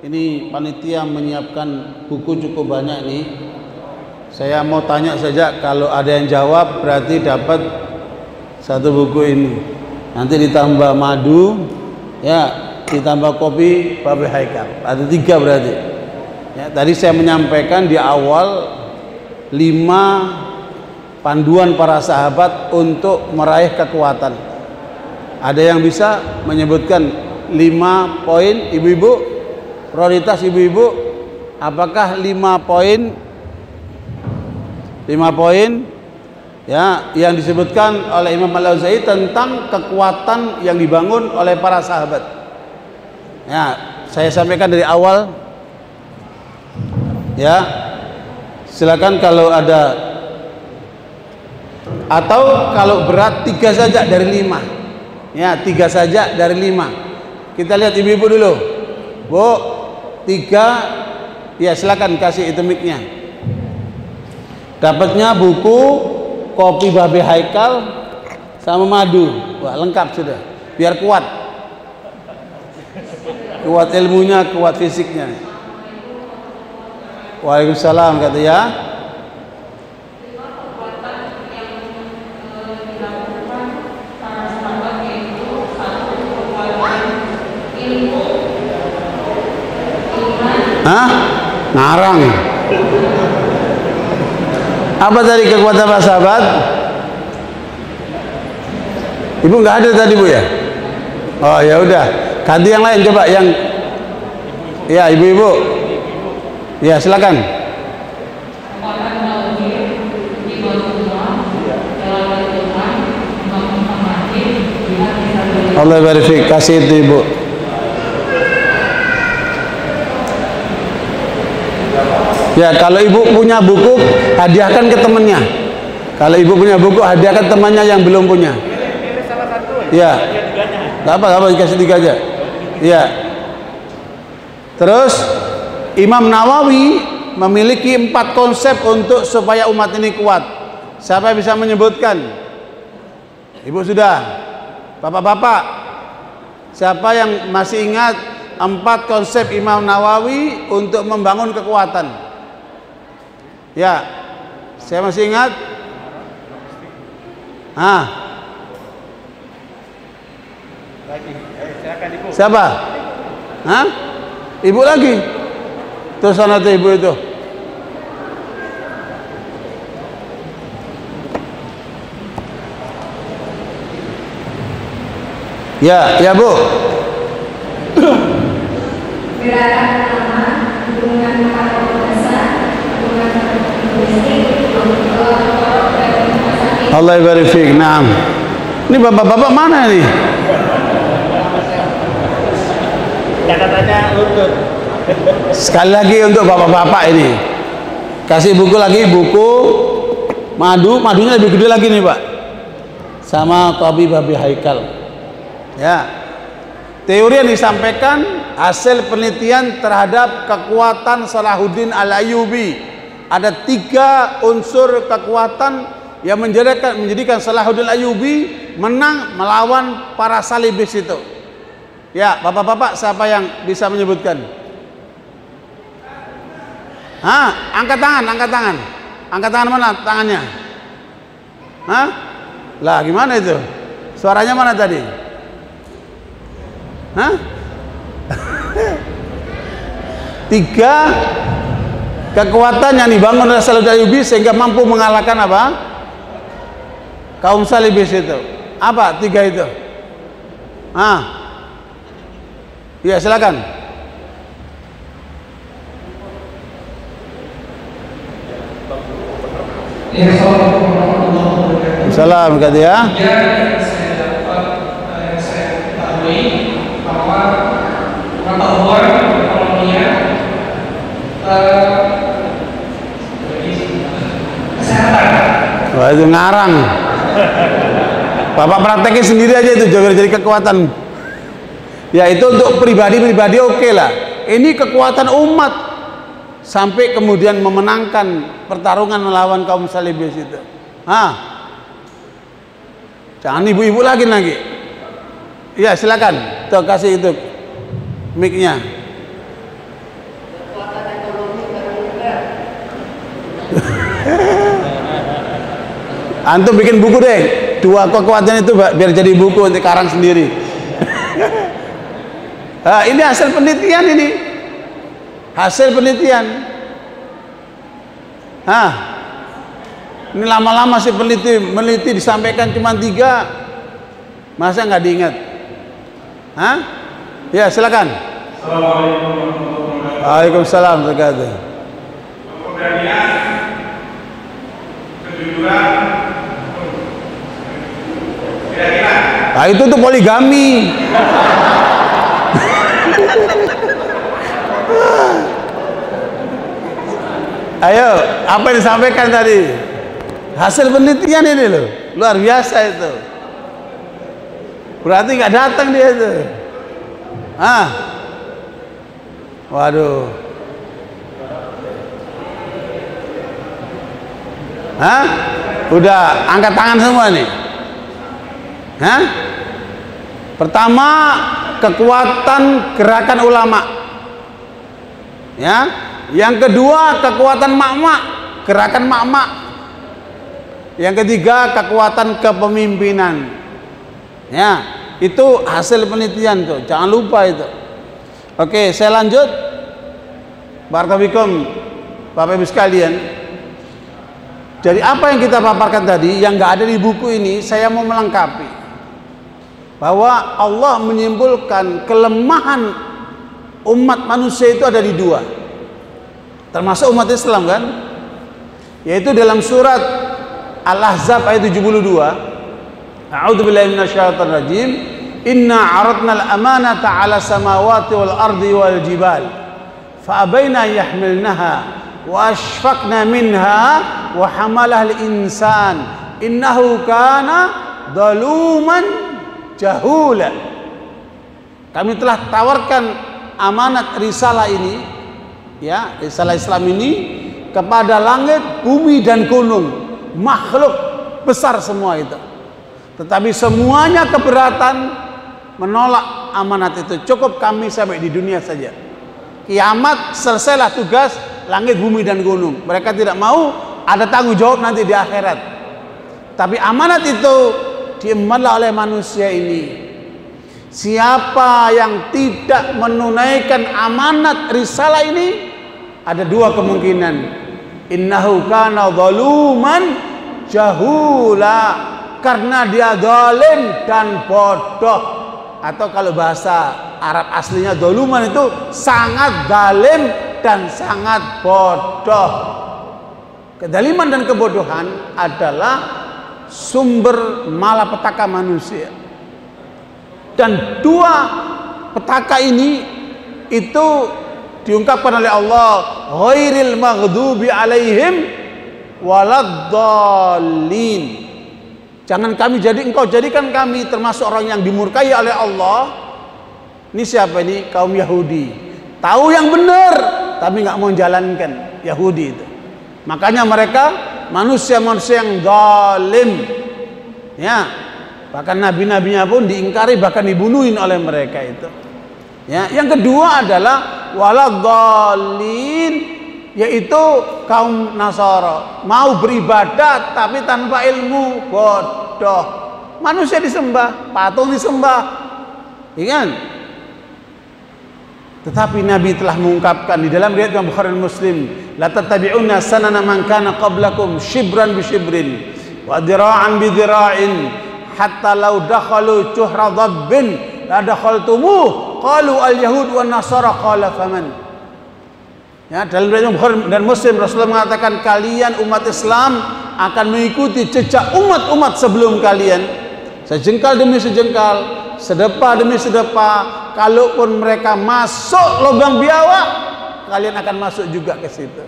Ini panitia menyiapkan buku cukup banyak nih. Saya mau tanya saja, kalau ada yang jawab berarti dapat satu buku ini. Nanti ditambah madu, ya, ditambah kopi Babe Haikal. Ada 3 berarti. Ya, tadi saya menyampaikan di awal 5 panduan para sahabat untuk meraih kekuatan. Ada yang bisa menyebutkan 5 poin, ibu-ibu? Prioritas ibu-ibu, apakah 5 poin? 5 poin ya yang disebutkan oleh Imam Al-Auza'i tentang kekuatan yang dibangun oleh para sahabat. Ya, saya sampaikan dari awal. Ya. Silakan kalau ada, atau kalau berat 3 saja dari 5. Ya, 3 saja dari 5. Kita lihat ibu-ibu dulu. Bu, 3, ya silakan kasih itu mic-nya. Dapatnya buku, kopi Babe Haikal sama madu. Wah, lengkap sudah. Biar kuat. Kuat ilmunya, kuat fisiknya. Waalaikumsalam kata ya. Hah? Ngarang. Apa tadi kekuatan para sahabat? Ibu nggak ada tadi Bu ya? Oh ya udah, ganti yang lain coba yang, ya ibu-ibu. Ya silakan. Allah verifikasi itu ibu. Ya, kalau ibu punya buku, hadiahkan ke temannya. Kalau ibu punya buku, hadiahkan temannya yang belum punya. Ya, nggak apa, dikasih 3 aja. Ya. Terus Imam Nawawi memiliki 4 konsep untuk supaya umat ini kuat. Siapa yang bisa menyebutkan? Ibu sudah. Bapak-bapak, siapa yang masih ingat 4 konsep Imam Nawawi untuk membangun kekuatan? Ya, saya masih ingat. Siapa? Hah? Ibu lagi. Terus sana tuh ibu itu. Ya, ya Bu. Gerakan pertama, hubungan para dasar, hubungan Allah barifik. Naam. Ini bapak-bapak mana nih? Catatannya lutut. Sekali lagi untuk bapak-bapak ini. Kasih buku lagi, buku madunya lebih gede lagi nih Pak. Sama kopi Babe Haikal. Ya. Teori yang disampaikan hasil penelitian terhadap kekuatan Salahuddin Al-Ayyubi. Ada 3 unsur kekuatan yang menjadikan Salahuddin Al-Ayyubi menang melawan para salibis itu. Ya, bapak-bapak siapa yang bisa menyebutkan? Angkat tangan. Angkat tangan mana tangannya? Lah gimana itu? Suaranya mana tadi? Tiga kekuatan yang dibangun oleh Salahuddin Al-Ayyubi sehingga mampu mengalahkan apa? Kaum salibis itu. Apa 3 itu? Ya silakan. Salam kata ya. Saya ketahui bahwa pengetahuan ekonominya kesehatan. Wah itu ngarang. Bapak praktekin sendiri aja itu jadi kekuatan. Ya itu untuk pribadi-pribadi oke lah. Ini kekuatan umat sampai kemudian memenangkan pertarungan melawan kaum salibis itu. Jangan ibu-ibu lagi. Ya silakan. Tuh kasih itu mic-nya. Antum bikin buku deh, 2 kekuatan itu biar jadi buku untuk karang sendiri. Nah, ini hasil penelitian ini. Hasil penelitian. Ini lama-lama sih meneliti disampaikan cuma 3. Masa nggak diingat? Ya, silakan. Assalamualaikum warahmatullahi wabarakatuh. Waalaikumsalam warahmatullahi wabarakatuh. Keberanian, kejujuran, kira-kira. Nah, itu tuh poligami. Ayo, apa yang disampaikan tadi? Hasil penelitian ini loh, luar biasa itu. Berarti nggak datang dia itu. Waduh. Udah angkat tangan semua nih. Pertama, kekuatan gerakan ulama. Ya. Yang kedua, kekuatan mak-mak, gerakan mak-mak. Yang ketiga, kekuatan kepemimpinan. Ya, itu hasil penelitian tuh. Jangan lupa itu. Oke, saya lanjut. Barakallahu Bapak Ibu sekalian. Jadi apa yang kita paparkan tadi yang nggak ada di buku ini, saya mau melengkapi bahwa Allah menyimpulkan kelemahan umat manusia itu ada di 2. Termasuk umat Islam kan, yaitu dalam surat Al-Ahzab ayat 72. A'udzubillahi minasyaitonir rajim. Inna 'aradna al-amanata 'ala samawati wal ardi wal jibal fa abaina yahmilnaha wa ashfaqna minha wa hamalaha al-insan innahu kana zaluman jahula. Kami telah tawarkan amanat risalah ini, ya, risalah Islam ini kepada langit, bumi dan gunung, makhluk besar semua itu. Tetapi semuanya keberatan menolak amanat itu. Cukup kami sampai di dunia saja. Kiamat selesailah tugas langit, bumi dan gunung. Mereka tidak mau ada tanggung jawab nanti di akhirat. Tapi amanat itu diembanlah oleh manusia ini. Siapa yang tidak menunaikan amanat risalah ini, ada 2 kemungkinan. Innahu kana zaluman jahula, karena dia zalim dan bodoh. Atau kalau bahasa Arab aslinya zaluman itu sangat zalim dan sangat bodoh. Kezaliman dan kebodohan adalah sumber malapetaka manusia. Dan 2 petaka ini itu diungkapkan oleh Allah, ghairil maghdubi alaihim waladdallin. Jangan engkau jadikan kami termasuk orang yang dimurkai oleh Allah. Ini siapa ini? Kaum Yahudi. Tahu yang benar tapi nggak mau jalankan. Yahudi itu. Makanya mereka manusia-manusia yang zalim. Ya. Bahkan nabi-nabinya pun diingkari, bahkan dibunuhin oleh mereka itu. Ya, yang kedua adalah waladdallin, yaitu kaum Nasara, mau beribadat tapi tanpa ilmu, bodoh. Manusia disembah, patung disembah, ingat. Tetapi Nabi telah mengungkapkan di dalam riwayat Bukhari dan Muslim, la tattabi'unna sanana man kana qablakum shibran bi shibrin wa dira'an bi dira'in hatta law dakhalu juhra dhabbin la dakhaltumuh qalu al yahud wan nasara qala faman. Ya, dalam riwayat Bukhari dan Muslim Rasulullah mengatakan, kalian umat Islam akan mengikuti jejak umat-umat sebelum kalian, sejengkal demi sejengkal, sedepah demi sedepah. Kalaupun mereka masuk lubang biawak, kalian akan masuk juga ke situ.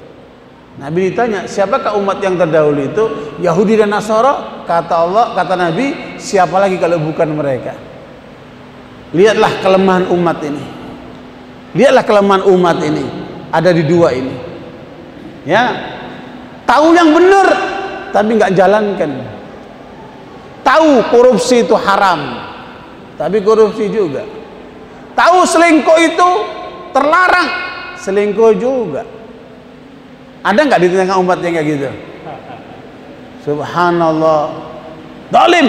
Nabi ditanya, siapakah umat yang terdahulu itu? Yahudi dan Nasara. Kata Allah, kata Nabi, siapa lagi kalau bukan mereka? Lihatlah kelemahan umat ini. Lihatlah kelemahan umat ini. Ada di 2 ini. Ya. Tahu yang benar tapi nggak jalankan. Tahu korupsi itu haram, tapi korupsi juga. Tahu selingkuh itu terlarang, selingkuh juga. Ada nggak di tengah umat yang kayak gitu? Subhanallah. Zalim.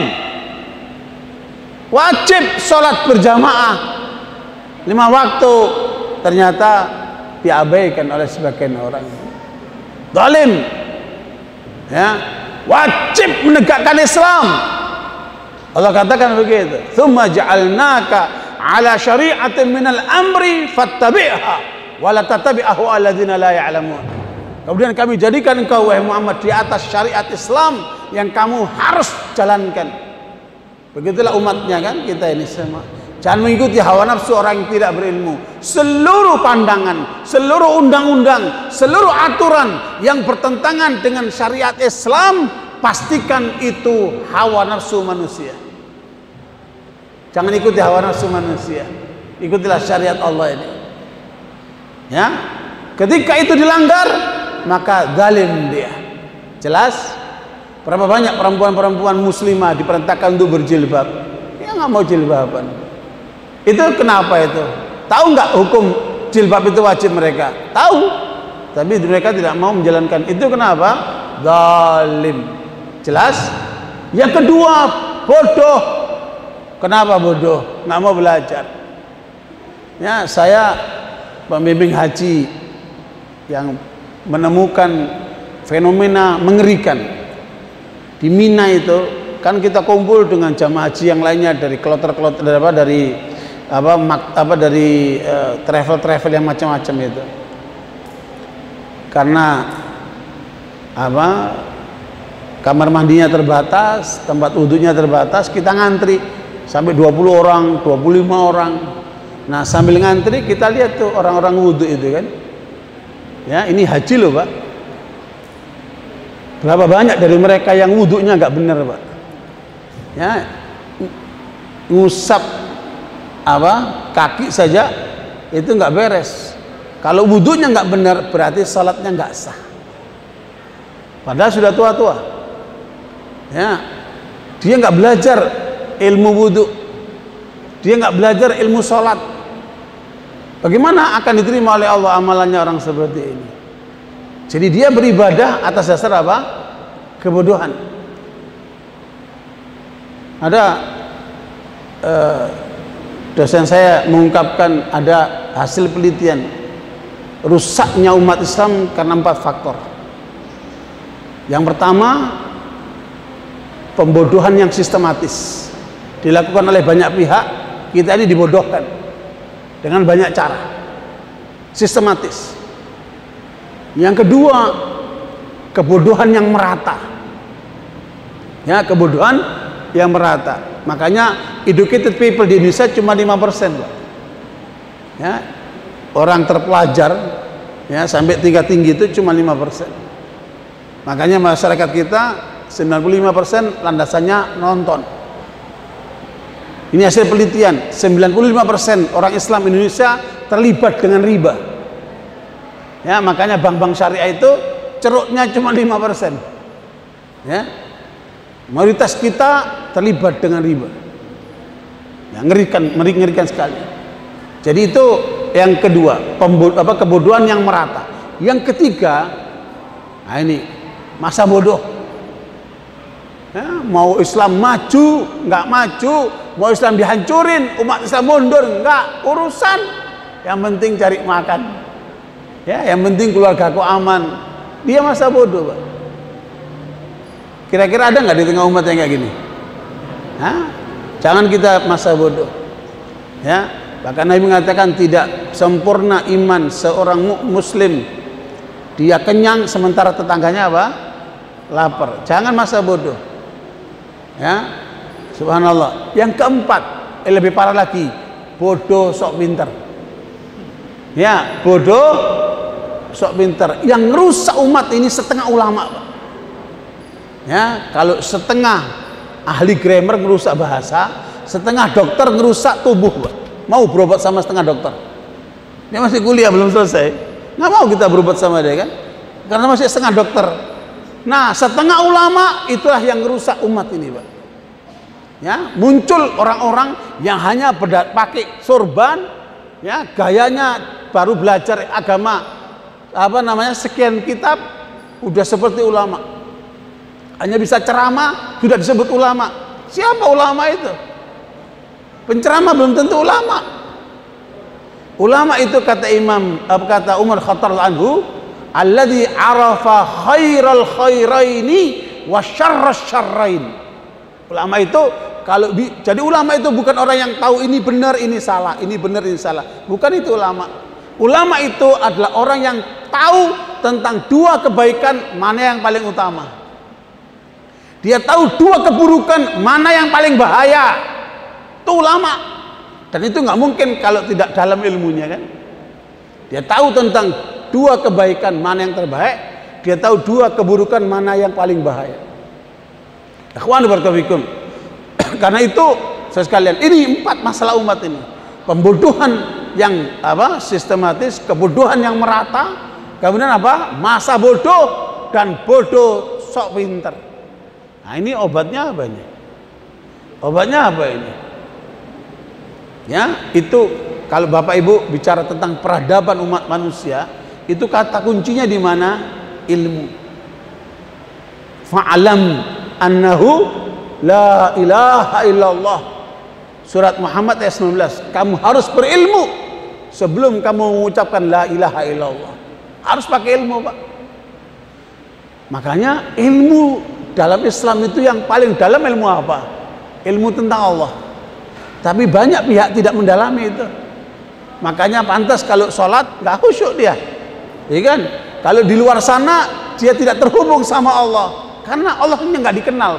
Wajib sholat berjamaah 5 waktu, ternyata diabaikan oleh sebagian orang. Zalim. Ya, wajib menegakkan Islam. Allah katakan begitu. Tsumma ja'alnaka ala syari'atin minal amri fattabi'ha wa la tattabi'ahu alladzina la ya'lamun. Kemudian kami jadikan engkau wahai Muhammad di atas syariat Islam yang kamu harus jalankan. Begitulah umatnya kan kita ini semua. Jangan mengikuti hawa nafsu orang yang tidak berilmu. Seluruh pandangan, seluruh undang-undang, seluruh aturan yang bertentangan dengan syariat Islam, pastikan itu hawa nafsu manusia. Jangan ikuti hawa nafsu manusia. Ikutilah syariat Allah ini. Ya. Ketika itu dilanggar, maka zalim dia. Jelas? Berapa banyak perempuan-perempuan muslimah diperintahkan untuk berjilbab? Dia nggak mau jilbaban. Itu kenapa itu? Tahu nggak hukum jilbab itu wajib mereka? Tahu, tapi mereka tidak mau menjalankan. Itu kenapa? Zalim. Jelas? Yang kedua, bodoh. Kenapa bodoh? Nggak mau belajar. Ya, saya pembimbing haji yang menemukan fenomena mengerikan. Di Mina itu kan kita kumpul dengan jamaah haji yang lainnya dari kloter-kloter dari travel yang macam-macam itu. Karena kamar mandinya terbatas, tempat wudhunya terbatas, kita ngantri sampai 20 orang, 25 orang. Nah, sambil ngantri kita lihat tuh orang-orang wudhu itu kan. Ya, ini haji loh, Pak. Berapa banyak dari mereka yang wudhunya nggak benar, Pak? Ya, ngusap kaki saja itu nggak beres. Kalau wudhunya nggak benar, berarti salatnya nggak sah. Padahal sudah tua-tua. Ya, dia nggak belajar ilmu wudhu, dia nggak belajar ilmu salat. Bagaimana akan diterima oleh Allah amalannya orang seperti ini? Jadi dia beribadah atas dasar apa? Kebodohan. Ada dosen saya mengungkapkan ada hasil penelitian rusaknya umat Islam karena 4 faktor. Yang pertama, pembodohan yang sistematis dilakukan oleh banyak pihak. Kita ini dibodohkan dengan banyak cara, sistematis. Yang kedua, kebodohan yang merata. Ya, kebodohan yang merata. Makanya educated people di Indonesia cuma 5%, Pak. Ya, orang terpelajar ya sampai tingkat tinggi itu cuma 5%. Makanya masyarakat kita 95% landasannya nonton. Ini hasil penelitian, 95% orang Islam Indonesia terlibat dengan riba. Ya, makanya bank-bank syariah itu ceruknya cuma 5%. Ya. Mayoritas kita terlibat dengan riba. Ya, mengerikan sekali. Jadi itu yang kedua, kebodohan yang merata. Yang ketiga, nah ini masa bodoh. Ya, mau Islam maju, nggak maju, mau Islam dihancurin, umat Islam mundur, nggak urusan. Yang penting cari makan. Ya, yang penting keluargaku aman. Dia masa bodoh, Pak. Kira-kira ada nggak di tengah umat yang kayak gini? Hah? Jangan kita masa bodoh. Ya, bahkan Nabi mengatakan tidak sempurna iman seorang muslim. Dia kenyang sementara tetangganya apa? Lapar. Jangan masa bodoh. Ya, subhanallah. Yang keempat, lebih parah lagi, bodoh sok pinter. Ya, bodoh sok pinter. Yang merusak umat ini setengah ulama, Pak. Ya, kalau setengah ahli grammar merusak bahasa, setengah dokter merusak tubuh, Pak. Mau berobat sama setengah dokter? Dia masih kuliah belum selesai, nggak mau kita berobat sama dia kan? Karena masih setengah dokter. Nah, setengah ulama itulah yang merusak umat ini, Pak. Ya, muncul orang-orang yang hanya pakai sorban, ya, gayanya baru belajar agama sekian kitab udah seperti ulama. Hanya bisa ceramah sudah disebut ulama. Siapa ulama itu? Penceramah belum tentu ulama. Ulama itu kata Umar Khattab anhu, alladzi arafa khairal khairaini wa syarras syarrain. Ulama itu jadi ulama itu bukan orang yang tahu ini benar, ini salah, ini benar, ini salah. Bukan itu ulama. Ulama itu adalah orang yang tahu tentang dua kebaikan mana yang paling utama. Dia tahu dua keburukan mana yang paling bahaya. Itu ulama. Dan itu nggak mungkin kalau tidak dalam ilmunya kan. Dia tahu tentang dua kebaikan mana yang terbaik. Dia tahu dua keburukan mana yang paling bahaya. Ikhwan barakallahu. Karena itu saya sekalian, ini 4 masalah umat ini. Pembodohan yang sistematis, kebodohan yang merata, kemudian masa bodoh dan bodoh sok pinter. Nah, ini obatnya apa ini? Obatnya apa ini? Ya, itu kalau Bapak Ibu bicara tentang peradaban umat manusia, itu kata kuncinya di mana? Ilmu. Fa'alam annahu la ilaha illallah. Surat Muhammad ayat 19. Kamu harus berilmu sebelum kamu mengucapkan la ilaha illallah. Harus pakai ilmu, Pak. Makanya ilmu dalam Islam itu yang paling dalam ilmu apa? Ilmu tentang Allah. Tapi banyak pihak tidak mendalami itu. Makanya pantas kalau sholat nggak khusyuk dia, ya kan? Kalau di luar sana dia tidak terhubung sama Allah, karena Allahnya nggak dikenal.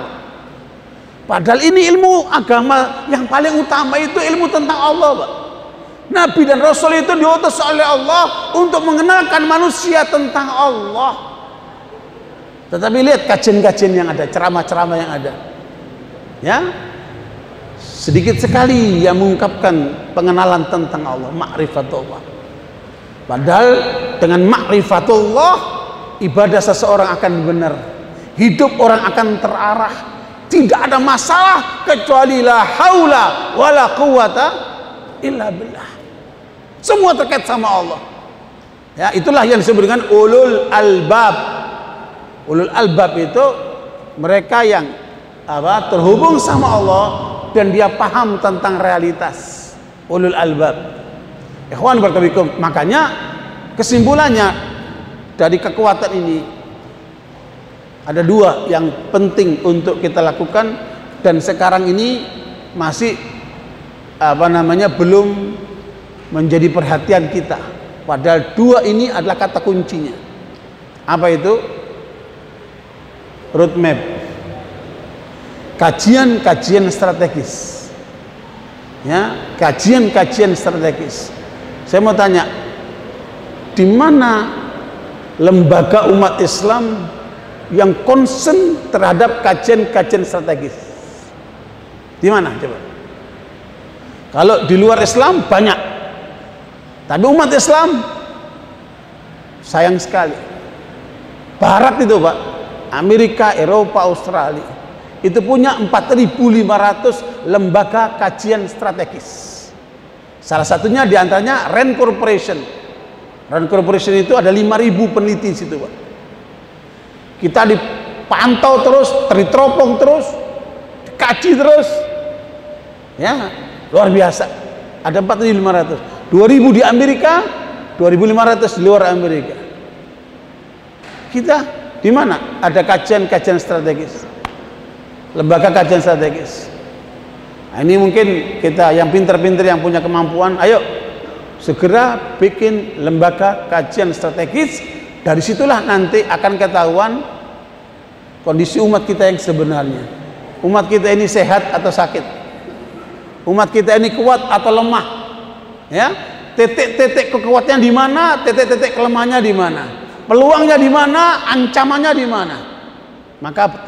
Padahal ini ilmu agama yang paling utama itu ilmu tentang Allah, Pak. Nabi dan Rasul itu diutus oleh Allah untuk mengenalkan manusia tentang Allah. Tetapi lihat kajian-kajian yang ada, ceramah-ceramah yang ada, ya, sedikit sekali yang mengungkapkan pengenalan tentang Allah, ma'rifatullah. Padahal dengan ma'rifatullah ibadah seseorang akan benar, hidup orang akan terarah, tidak ada masalah kecuali la haula wala quwata illa billah. Semua terkait sama Allah. Ya, itulah yang disebut dengan ulul albab. Ulul albab itu mereka yang terhubung sama Allah dan dia paham tentang realitas. Ulul albab. Ikhwan barakallahu. Makanya kesimpulannya dari kekuatan ini ada 2 yang penting untuk kita lakukan dan sekarang ini masih belum menjadi perhatian kita. Padahal 2 ini adalah kata kuncinya. Apa itu? Roadmap, kajian-kajian strategis, ya, kajian-kajian strategis. Saya mau tanya, di mana lembaga umat Islam yang concern terhadap kajian-kajian strategis? Di mana coba? Kalau di luar Islam banyak, tapi umat Islam sayang sekali. Barat itu, Pak, Amerika, Eropa, Australia itu punya 4.500 lembaga kajian strategis. Salah satunya diantaranya RAND Corporation. RAND Corporation itu ada 5.000 peneliti di situ, Pak. Kita dipantau terus, teropong terus, dikaji terus, ya, luar biasa. Ada 4.500, 2.000 di Amerika, 2.500 di luar Amerika. Kita di mana ada kajian-kajian strategis, lembaga kajian strategis. Nah, ini mungkin kita yang pinter-pinter yang punya kemampuan, ayo segera bikin lembaga kajian strategis. Dari situlah nanti akan ketahuan kondisi umat kita yang sebenarnya. Umat kita ini sehat atau sakit, umat kita ini kuat atau lemah, ya, titik-titik kekuatannya di mana, titik-titik kelemahannya di mana, peluangnya di mana, ancamannya di mana. Maka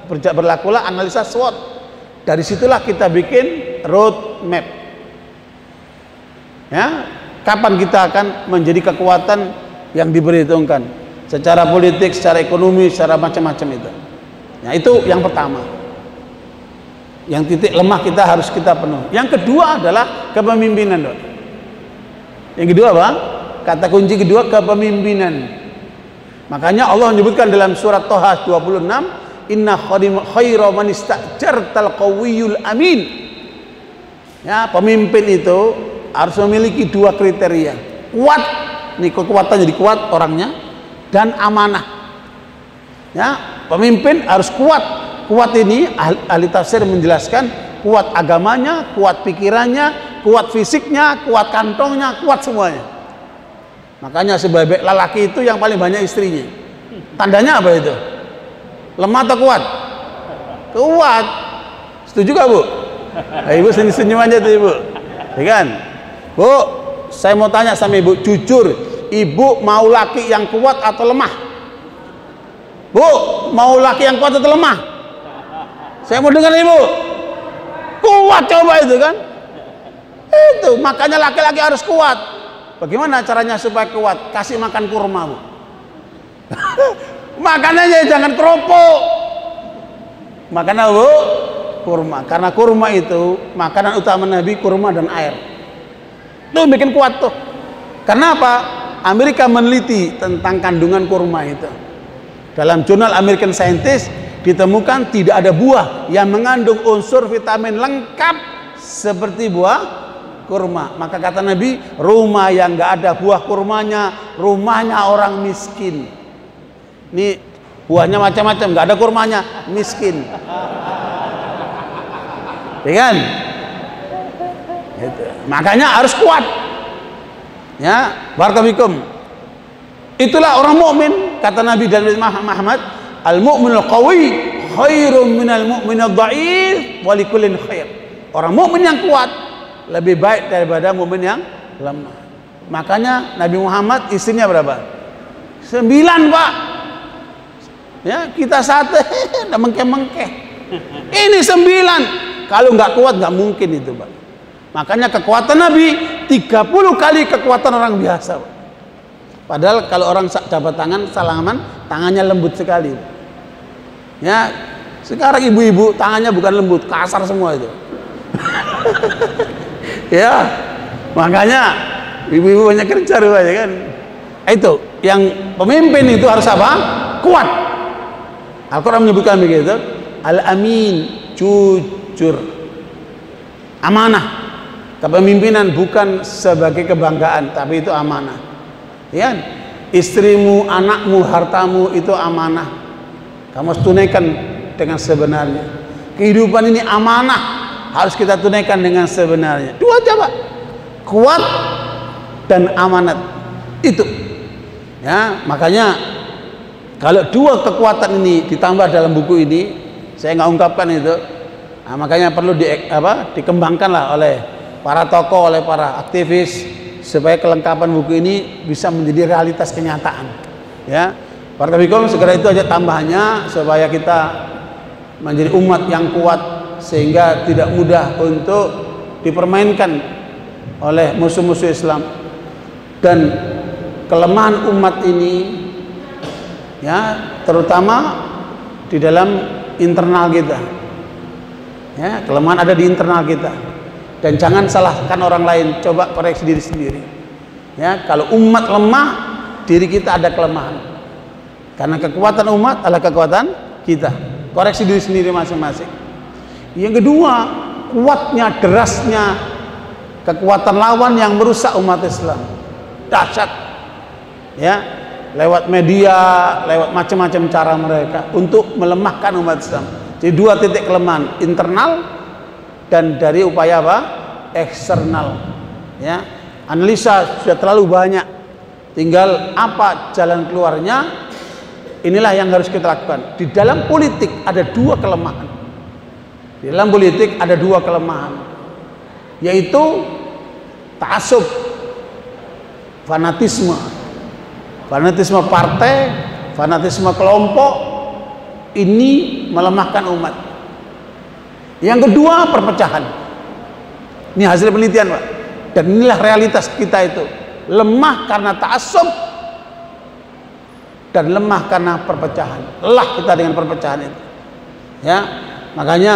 berlakulah analisa SWOT. Dari situlah kita bikin road map, ya, kapan kita akan menjadi kekuatan yang diperhitungkan secara politik, secara ekonomi, secara macam-macam itu. Nah, itu yang pertama. Yang titik lemah kita harus kita penuhi. Yang kedua adalah kepemimpinan, Dok. Yang kedua apa? Kata kunci kedua, kepemimpinan. Makanya Allah menyebutkan dalam surat Toha 26, inna khaira man istajartal qawiyul amin. Ya, pemimpin itu harus memiliki dua kriteria. Kuat, nih kekuatan jadi kuat orangnya, dan amanah. Ya, pemimpin harus kuat. Kuat ini ahli tafsir menjelaskan kuat agamanya, kuat pikirannya, kuat fisiknya, kuat kantongnya, kuat semuanya. Makanya sebaik lelaki itu yang paling banyak istrinya. Tandanya apa itu? Lemah atau kuat? Kuat. Setuju gak, Bu? Nah, Ibu senyum aja tuh, Ibu. Ya kan? Bu, saya mau tanya sama Ibu, jujur, Ibu mau laki yang kuat atau lemah? Bu, mau laki yang kuat atau lemah? Saya mau dengar Ibu. Kuat coba itu kan? Itu, makanya laki-laki harus kuat. Bagaimana caranya supaya kuat? Kasih makan kurma, Bu. Makanannya jangan kerupuk. Makan apa, Bu? Kurma. Karena kurma itu makanan utama Nabi, kurma dan air. Itu bikin kuat tuh. Karena apa? Amerika meneliti tentang kandungan kurma itu. Dalam jurnal American Scientist ditemukan tidak ada buah yang mengandung unsur vitamin lengkap seperti buah kurma. Maka kata Nabi, rumah yang nggak ada buah kurmanya, rumahnya orang miskin. Ini buahnya macam-macam, nggak ada kurmanya, miskin. Ya kan? Gitu. Makanya harus kuat. Ya, barakallahu. Itulah orang mukmin, kata Nabi dan Muhammad, al-mu'minul qawi khairum minal mu'minad dha'if wa likullin khair. Orang mukmin yang kuat lebih baik daripada mukmin yang lemah. Makanya Nabi Muhammad istrinya berapa? 9, Pak. Ya, kita satu udah mengkeh-mengkeh. Ini 9. Kalau nggak kuat nggak mungkin itu, Pak. Makanya kekuatan Nabi 30 kali kekuatan orang biasa, Pak. Padahal kalau orang jabat tangan, salaman, tangannya lembut sekali. Ya, sekarang ibu-ibu tangannya bukan lembut, kasar semua itu. Ya, makanya ibu-ibu banyak kerja rupanya kan. Itu yang pemimpin itu harus apa? Kuat. Al-Quran menyebutkan begitu. Al-amin, jujur, amanah. Kepemimpinan bukan sebagai kebanggaan, tapi itu amanah. Ya, istrimu, anakmu, hartamu itu amanah. Kamu harus tunaikan dengan sebenarnya. Kehidupan ini amanah, harus kita tunaikan dengan sebenarnya. Dua aja, Pak. Kuat dan amanat. Itu. Ya, makanya kalau dua kekuatan ini ditambah dalam buku ini, saya nggak ungkapkan itu. Nah, makanya perlu dikembangkanlah oleh para tokoh, oleh para aktivis, supaya kelengkapan buku ini bisa menjadi realitas kenyataan. Ya, barakallahu segera itu aja tambahannya supaya kita menjadi umat yang kuat sehingga tidak mudah untuk dipermainkan oleh musuh-musuh Islam. Dan kelemahan umat ini, ya, terutama di dalam internal kita. Ya, kelemahan ada di internal kita. Dan jangan salahkan orang lain, coba koreksi diri sendiri. Ya, kalau umat lemah, diri kita ada kelemahan. Karena kekuatan umat adalah kekuatan kita. Koreksi diri sendiri masing-masing. Yang kedua, kuatnya, derasnya kekuatan lawan yang merusak umat Islam. Dahsyat. Ya, lewat media, lewat macam-macam cara mereka untuk melemahkan umat Islam. Jadi dua titik kelemahan, internal dan dari upaya apa? Eksternal. Ya, analisa sudah terlalu banyak. Tinggal apa jalan keluarnya? Inilah yang harus kita lakukan. Di dalam politik ada dua kelemahan. Di dalam politik ada dua kelemahan, yaitu ta'assub, fanatisme. Fanatisme partai, fanatisme kelompok, ini melemahkan umat. Yang kedua, perpecahan. Ini hasil penelitian, Pak. Dan inilah realitas kita itu. Lemah karena ta'assub dan lemah karena perpecahan. Lelah kita dengan perpecahan itu. Ya, makanya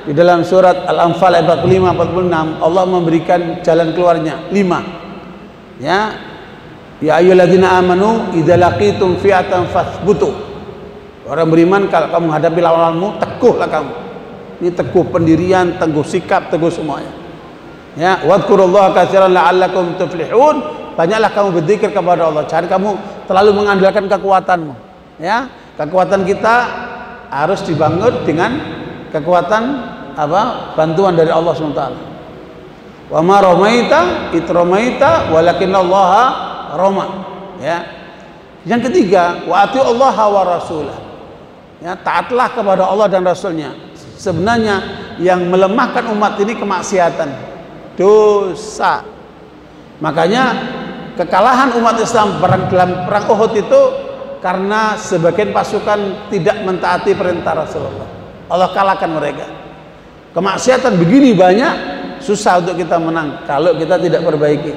di dalam surat Al-Anfal ayat 45-46 Allah memberikan jalan keluarnya 5. Ya, ya ayyuhalladzina amanu idza laqitum fi'atan fathbutu. Orang beriman kalau kamu menghadapi lawanmu, teguhlah kamu. Ini teguh pendirian, teguh sikap, teguh semuanya. Ya, wadkurullaha katsiran la'allakum tuflihun. Banyaklah kamu berzikir kepada Allah. Jangan kamu terlalu mengandalkan kekuatanmu. Ya, kekuatan kita harus dibangun dengan kekuatan apa? Bantuan dari Allah SWT. Wa ma ramaita id ramaita walakinallaha rama. Ya. Yang ketiga, wa ati Allah wa rasulah. Ya, taatlah kepada Allah dan Rasulnya. Sebenarnya yang melemahkan umat ini kemaksiatan, dosa. Makanya kekalahan umat Islam dalam perang Uhud itu karena sebagian pasukan tidak mentaati perintah Rasulullah. Allah kalahkan mereka. Kemaksiatan begini banyak, susah untuk kita menang kalau kita tidak perbaiki.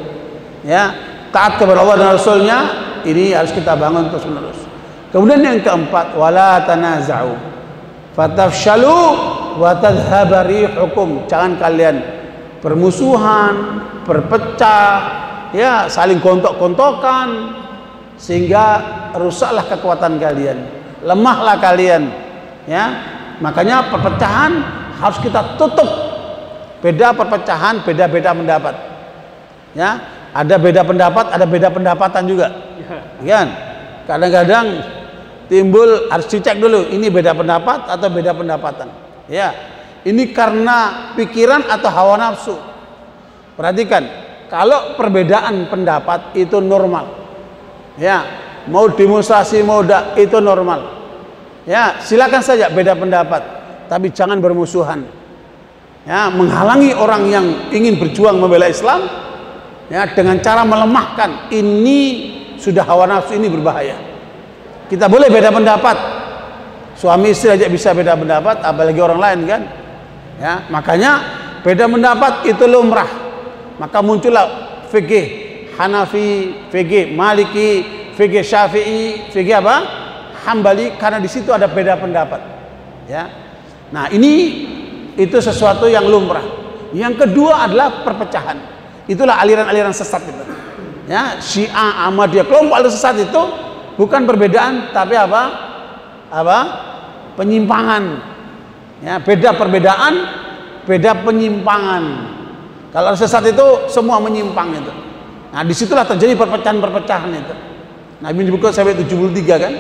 Ya, taat kepada Allah dan Rasulnya ini harus kita bangun terus menerus. Kemudian yang keempat, wala tanaza'u fatafshalu wa tadhhaba rihukum. Jangan kalian bermusuhan, berpecah, ya, saling gontok-gontokan sehingga rusaklah kekuatan kalian, lemahlah kalian. Ya, makanya perpecahan harus kita tutup. Beda perpecahan, beda-beda pendapat. Ya, ada beda pendapat, ada beda pendapatan juga. Kan? Kadang-kadang timbul, harus dicek dulu ini beda pendapat atau beda pendapatan. Ya, ini karena pikiran atau hawa nafsu. Perhatikan, kalau perbedaan pendapat itu normal. Ya, mau demonstrasi mau itu normal. Ya, silakan saja beda pendapat, tapi jangan bermusuhan. Ya, menghalangi orang yang ingin berjuang membela Islam, ya, dengan cara melemahkan, ini sudah hawa nafsu, ini berbahaya. Kita boleh beda pendapat, suami istri aja bisa beda pendapat, apalagi orang lain kan. Ya, makanya beda pendapat itu lumrah. Maka muncullah fikih Hanafi, fikih Maliki, fikih Syafi'i, fikih apa? Hambali, karena di situ ada beda pendapat. Ya. Nah, ini itu sesuatu yang lumrah. Yang kedua adalah perpecahan. Itulah aliran-aliran sesat itu. Ya, Syiah, Ahmadiyah, kelompok aliran sesat itu bukan perbedaan tapi apa? Penyimpangan. Ya, beda perbedaan, beda penyimpangan. Kalau sesat itu semua menyimpang itu. Nah, disitulah terjadi perpecahan-perpecahan itu. Nabi menyebutkan sampai 73 kan.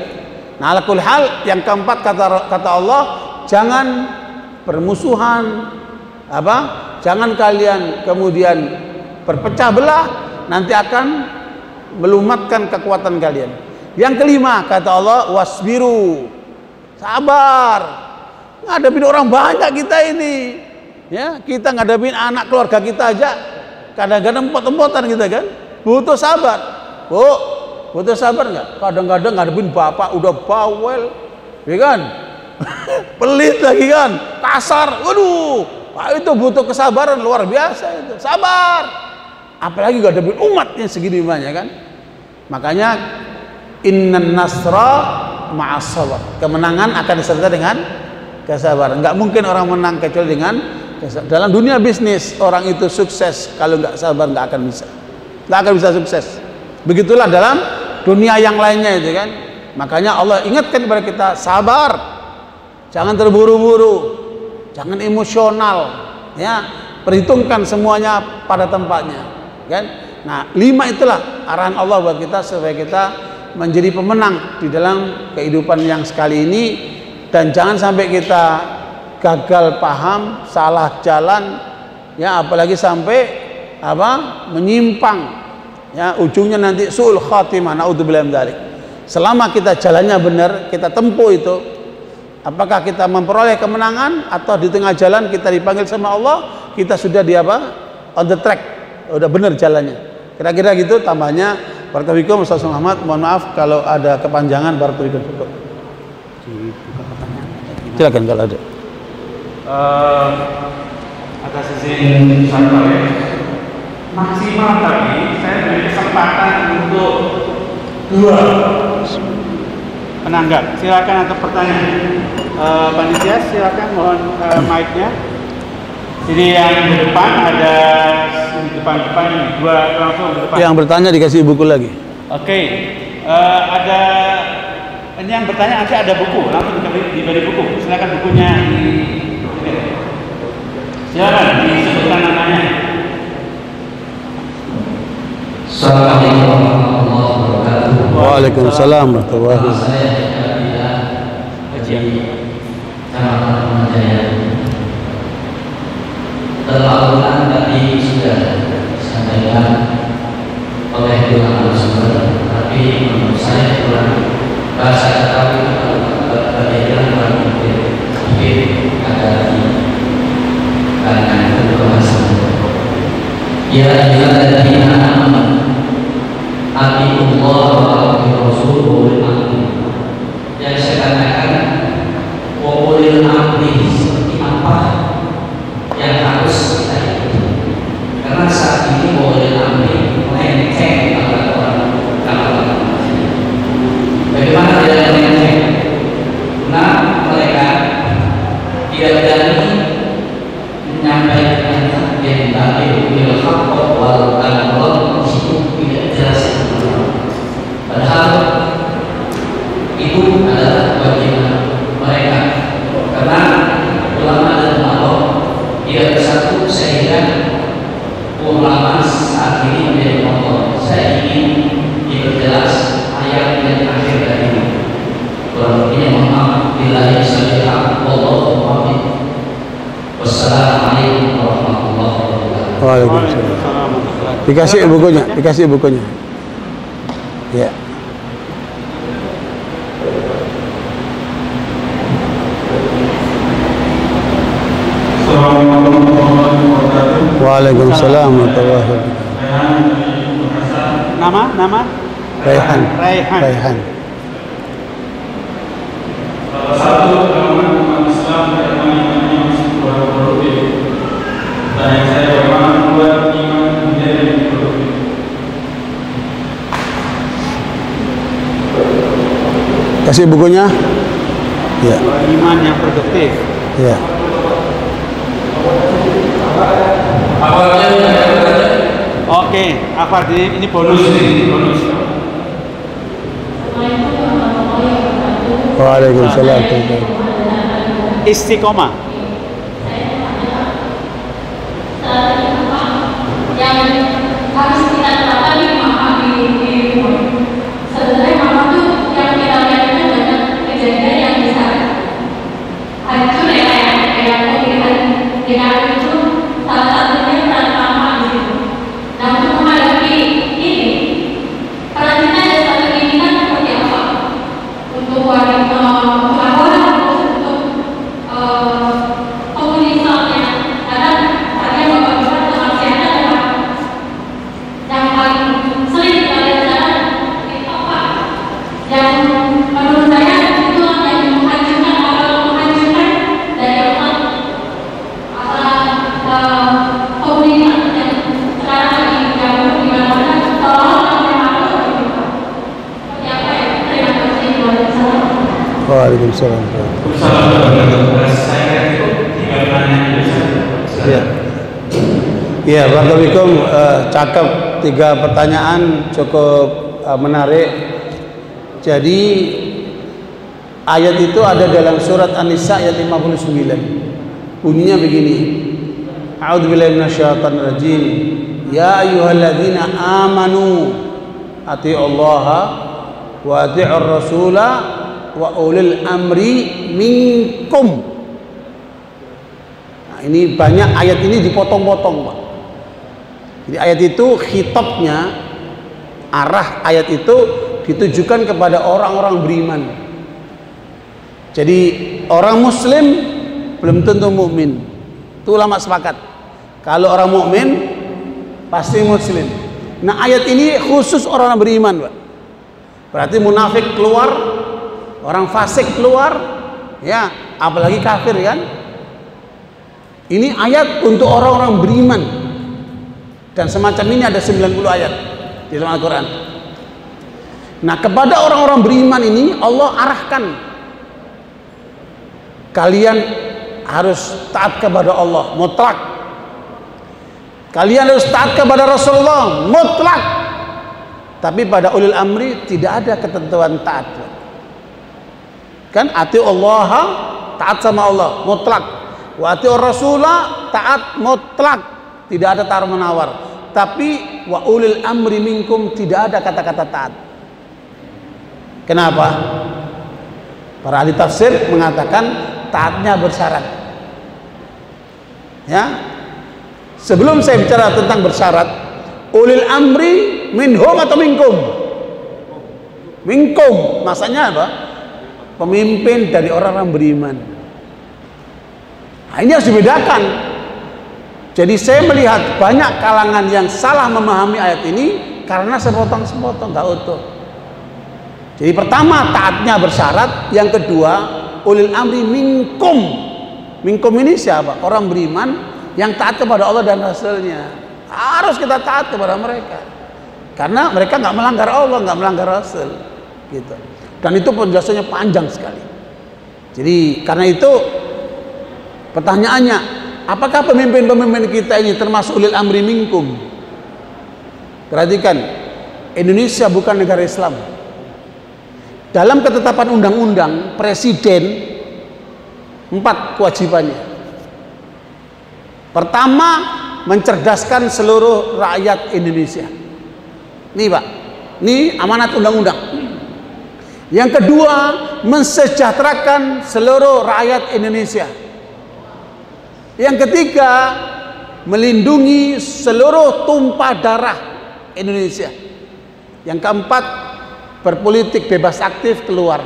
Nah, ala kulli hal, yang keempat kata Allah, jangan permusuhan, jangan kalian kemudian berpecah belah, nanti akan melumatkan kekuatan kalian. Yang kelima kata Allah, wasbiru, sabar. Ngadepin orang banyak kita ini, ya, kita ngadepin anak keluarga kita aja kadang-kadang empot-empotan kita kan, butuh sabar. Bu, butuh sabar nggak? Kadang-kadang ngadepin bapak udah bawel, ya kan? Pelit lagi kan, kasar, waduh, itu butuh kesabaran luar biasa itu, sabar. Apalagi gak ada umat yang segini banyak kan. Makanya innan nasra ma'as sabar, kemenangan akan disertai dengan kesabaran. Nggak mungkin orang menang kecuali dengan kesabaran. Dalam dunia bisnis orang itu sukses kalau nggak sabar nggak akan bisa sukses. Begitulah dalam dunia yang lainnya itu kan. Makanya Allah ingatkan kepada kita, sabar. Jangan terburu-buru, jangan emosional, ya, perhitungkan semuanya pada tempatnya, kan? Nah, 5 itulah arahan Allah buat kita supaya kita menjadi pemenang di dalam kehidupan yang sekali ini, dan jangan sampai kita gagal paham, salah jalan, ya, apalagi sampai menyimpang, ya, ujungnya nanti su'ul khatimah, naudzubillah min dzalik. Selama kita jalannya benar, kita tempuh itu. Apakah kita memperoleh kemenangan atau di tengah jalan kita dipanggil sama Allah, kita sudah on the track, udah benar jalannya. Kira-kira gitu tambahnya. Barakallahu Ustaz Muhammad, mohon maaf kalau ada kepanjangan. Barakallahu fikum. Silakan kalau ada. Atas izin saya maksimal tadi saya beri kesempatan untuk 2 penanggap. Silakan atau pertanyaan. Panitia silakan, mohon mic-nya. Jadi yang di depan ada di depan ini 2 langsung di depan. Yang bertanya dikasih buku lagi. Oke. Ada Ini yang bertanya nanti ada buku, langsung diberi buku. Silakan bukunya silakan disebutkan namanya. Assalamualaikum warahmatullahi wabarakatuh. Waalaikumsalam warahmatullahi wabarakatuh. Saya Haji Kecamatan Jaya. Terlaluan tadi sudah disampaikan oleh dua narasumber, tapi menurut saya kurang bahasa ketahui bagaimana kurang mungkin ada di kalangan pembahasan. Ya ayyuhalladzina amanu atiiullah wa atiiur rasul wa ulil amri. Yang saya katakan wa ulil amri seperti apa yang harus kita ikuti. Karena saat ini wa ulil amri melenceng kalau bagaimana tidak melenceng? Nah, mereka tidak berani menyampaikan yang tadi bil haqq wal amr itu tidak jelas. Padahal itu adalah kewajiban mereka, karena ulama dan ulama tidak bersatu sehingga ulama saat ini menjadi motor. Saya ingin diperjelas ayat yang akhir dari ini. Kurang lebihnya mohon maaf bila yang saya wallahu a'lam. Wassalamualaikum warahmatullahi wabarakatuh. Waalaikumsalam. Dikasih bukunya, dikasih bukunya. Ya. Waalaikumsalam warahmatullahi wabarakatuh. Nama? Raihan. Raihan. Salah satu golongan umat Islam yang imannya masih kurang produktif. Dan yang saya bagaimana membuat iman menjadi lebih produktif. Kasih bukunya. Ya. Iman yang produktif. Ya. Oke, apa ini bonus nih, bonus. Waalaikumsalam. Istiqomah. Yang harus kita terapkan di mama di rumah. Sebenarnya mama tuh yang kita lihat itu banyak kejadian yang bisa hancur ya, kayak pemilihan itu salah satunya peran mama di situ. Nah, untuk menghadapi ini, peran kita ada satu keinginan seperti apa? Untuk wanita pelaporan, untuk penghuni Islamnya. Karena tadi yang Bapak bilang soal kesehatan adalah yang paling sering kita lihat sekarang itu apa? Yang menurut saya itu yang menghancurkan dari orang komunitas yang sekarang lagi jauh di mana-mana tolong seperti apa ya? Terima kasih. Waalaikumsalam. Saya itu 3 pertanyaan bisa. Ya. Ya, barakallahu cakep, 3 pertanyaan cukup menarik. Jadi ayat itu ada dalam surat An-Nisa ayat 59. Bunyinya begini. A'udzubillahi minasyaitonir rajim. Ya ayyuhalladzina amanu atiiullaha wa atiiur rasula wa ulil amri minkum. Nah, ini banyak ayat ini dipotong-potong, Pak. Jadi ayat itu khitabnya, arah ayat itu ditujukan kepada orang-orang beriman. Jadi orang muslim belum tentu mukmin. Itu ulama sepakat. Kalau orang mukmin pasti muslim. Nah, ayat ini khusus orang beriman, Pak. Berarti munafik keluar, orang fasik keluar, ya, apalagi kafir kan? Ini ayat untuk orang-orang beriman. Dan semacam ini ada 90 ayat di dalam Al-Quran. Nah, kepada orang-orang beriman ini Allah arahkan, kalian harus taat kepada Allah mutlak. Kalian harus taat kepada Rasulullah mutlak. Tapi pada ulil amri tidak ada ketentuan taat. Kan ati Allah, taat sama Allah mutlak. Wa ati Rasulah, taat mutlak. Tidak ada tawar menawar. Tapi wa ulil amri minkum, tidak ada kata-kata taat. Kenapa? Para ahli tafsir mengatakan taatnya bersyarat. Ya. Sebelum saya bicara tentang bersyarat, ulil amri minhum atau minkum? Minkum, maksudnya apa? Pemimpin dari orang-orang beriman. Nah, ini harus dibedakan. Jadi saya melihat banyak kalangan yang salah memahami ayat ini karena sepotong-sepotong, nggak utuh. Jadi pertama taatnya bersyarat, yang kedua ulil amri minkum. Minkum ini siapa? Orang beriman yang taat kepada Allah dan Rasulnya. Harus kita taat kepada mereka karena mereka nggak melanggar Allah, nggak melanggar Rasul gitu. Dan itu penjelasannya panjang sekali. Jadi karena itu pertanyaannya, apakah pemimpin-pemimpin kita ini termasuk ulil amri minkum? Perhatikan, Indonesia bukan negara Islam. Dalam ketetapan undang-undang presiden 4 kewajibannya. Pertama, mencerdaskan seluruh rakyat Indonesia. Nih Pak, ini amanat undang-undang. Yang kedua, mensejahterakan seluruh rakyat Indonesia. Yang ketiga, melindungi seluruh tumpah darah Indonesia. Yang keempat, berpolitik bebas aktif keluar.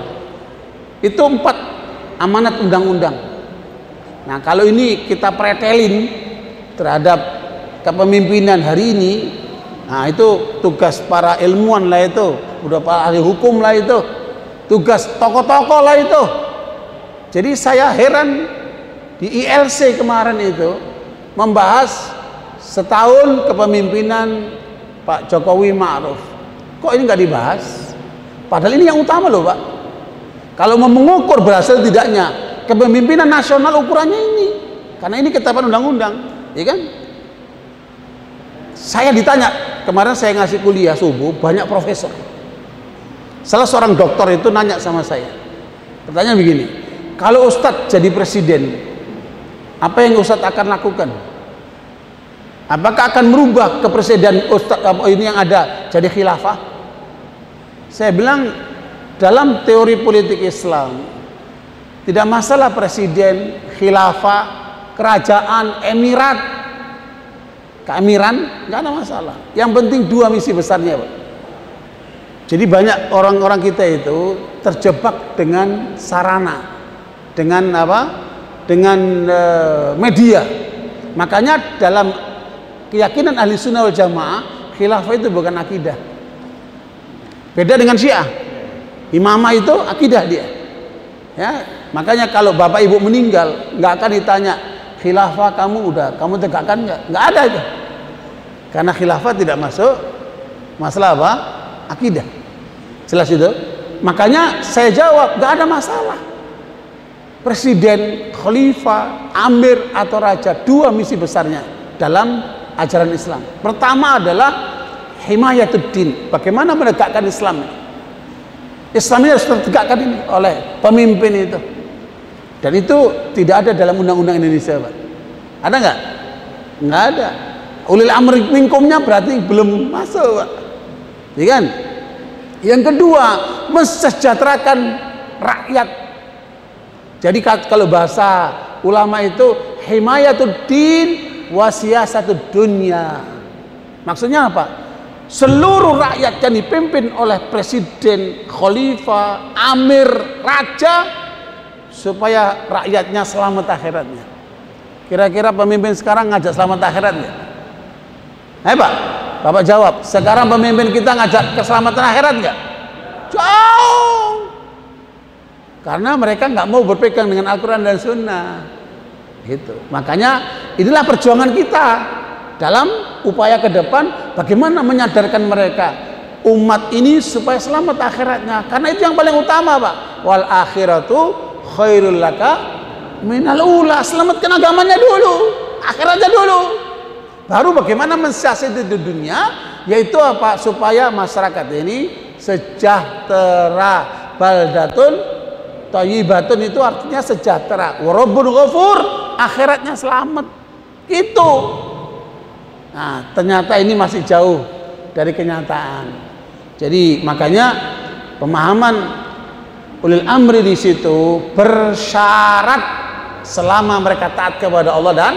Itu 4 amanat undang-undang. Nah, kalau ini kita pretelin terhadap kepemimpinan hari ini, nah itu tugas para ilmuwan lah itu, udah para ahli hukum lah itu, tugas tokoh-tokoh lah itu. Jadi saya heran di ILC kemarin itu membahas setahun kepemimpinan Pak Jokowi Ma'ruf. Kok ini nggak dibahas? Padahal ini yang utama loh Pak. Kalau mau mengukur berhasil tidaknya kepemimpinan nasional, ukurannya ini, karena ini ketetapan undang-undang, ya kan? Saya ditanya kemarin, saya ngasih kuliah subuh, banyak profesor. Salah seorang dokter itu nanya sama saya, pertanyaan begini, kalau Ustadz jadi presiden, apa yang Ustadz akan lakukan? Apakah akan merubah kepresiden Ustadz ini yang ada jadi khilafah? Saya bilang, dalam teori politik Islam tidak masalah presiden, khilafah, kerajaan, emirat, keamiran, nggak ada masalah. Yang penting 2 misi besarnya Pak. Jadi banyak orang-orang kita itu terjebak dengan sarana, dengan apa? Dengan media. Makanya dalam keyakinan ahli sunnah wal jamaah, khilafah itu bukan akidah. Beda dengan Syiah. Imamah itu akidah dia. Ya, makanya kalau bapak ibu meninggal, nggak akan ditanya khilafah kamu tegakkan nggak ada itu. Karena khilafah tidak masuk masalah apa? Akidah. Jelas itu. Makanya saya jawab, nggak ada masalah. Presiden, khalifah, amir atau raja, 2 misi besarnya dalam ajaran Islam. Pertama adalah himayatuddin, bagaimana menegakkan Islam. Islam ini harus ditegakkan ini oleh pemimpin itu. Dan itu tidak ada dalam undang-undang Indonesia Pak. Ada nggak? Nggak ada. Ulil amri minkumnya berarti belum masuk Pak. Ya kan? Yang kedua, mensejahterakan rakyat. Jadi kalau bahasa ulama itu himayatuddin wa siyasatud dunya. Maksudnya apa? Seluruh rakyat yang dipimpin oleh presiden, khalifah, amir, raja, supaya rakyatnya selamat akhiratnya. Kira-kira pemimpin sekarang ngajak selamat akhiratnya? Pak, Bapak jawab, sekarang pemimpin kita ngajak keselamatan akhirat nggak? Jauh. Karena mereka nggak mau berpegang dengan Al-Quran dan Sunnah. Gitu. Makanya inilah perjuangan kita dalam upaya ke depan, bagaimana menyadarkan mereka umat ini supaya selamat akhiratnya. Karena itu yang paling utama Pak. Wal akhiratu khairul laka minal ula. Selamatkan agamanya dulu, akhiratnya dulu. Baru bagaimana mensiasati di dunia, yaitu apa? Supaya masyarakat ini sejahtera, baldatun Thayyibatun itu artinya sejahtera. Wa Rabbun ghafur, akhiratnya selamat. Itu. Nah, ternyata ini masih jauh dari kenyataan. Jadi makanya pemahaman ulil amri di situ bersyarat selama mereka taat kepada Allah dan